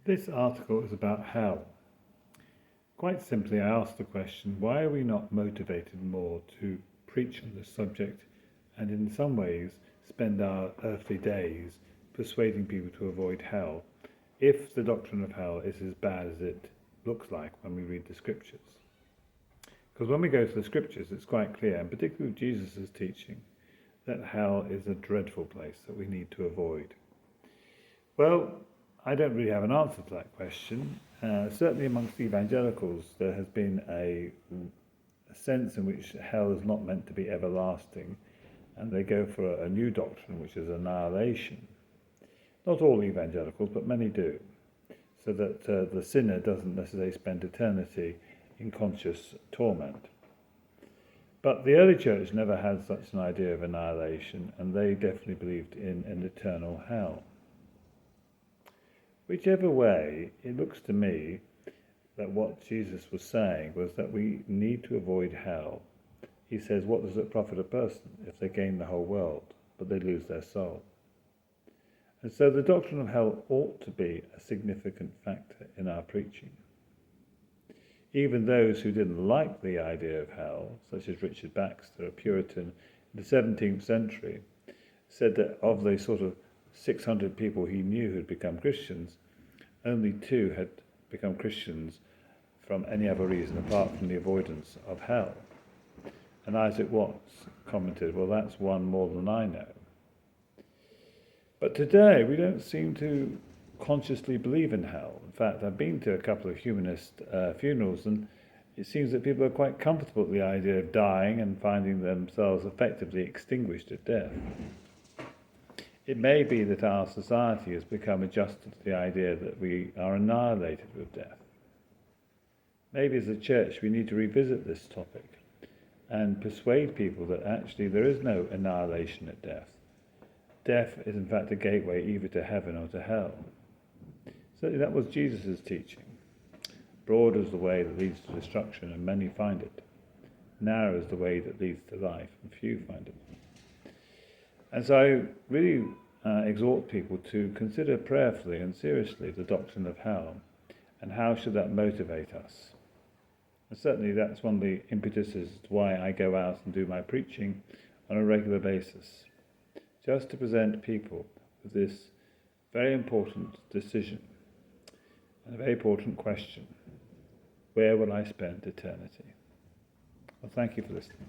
This article is about hell. Quite simply, I asked the question, why are we not motivated more to preach on this subject and in some ways spend our earthly days persuading people to avoid hell if the doctrine of hell is as bad as it looks like when we read the scriptures? Because when we go to the scriptures, it's quite clear, and particularly with Jesus' teaching, that hell is a dreadful place that we need to avoid. Well, I don't really have an answer to that question. Certainly amongst evangelicals, there has been a sense in which hell is not meant to be everlasting, and they go for a new doctrine, which is annihilation. Not all evangelicals, but many do, so that the sinner doesn't necessarily spend eternity in conscious torment. But the early church never had such an idea of annihilation, and they definitely believed in an eternal hell. Whichever way, it looks to me that what Jesus was saying was that we need to avoid hell. He says, what does it profit a person if they gain the whole world, but they lose their soul? And so the doctrine of hell ought to be a significant factor in our preaching. Even those who didn't like the idea of hell, such as Richard Baxter, a Puritan in the 17th century, said that of the sort of 600 people he knew who had become Christians, only 2 had become Christians from any other reason apart from the avoidance of hell. And Isaac Watts commented, well, that's one more than I know. But today we don't seem to consciously believe in hell. In fact, I've been to a couple of humanist funerals, and it seems that people are quite comfortable with the idea of dying and finding themselves effectively extinguished at death. It may be that our society has become adjusted to the idea that we are annihilated with death. Maybe as a church we need to revisit this topic and persuade people that actually there is no annihilation at death. Death is in fact a gateway either to heaven or to hell. Certainly that was Jesus' teaching. Broad is the way that leads to destruction, and many find it. Narrow is the way that leads to life, and few find it. And so I really exhort people to consider prayerfully and seriously the doctrine of hell, and how should that motivate us. And certainly that's one of the impetuses why I go out and do my preaching on a regular basis, just to present people with this very important decision and a very important question: where will I spend eternity? Well, thank you for listening.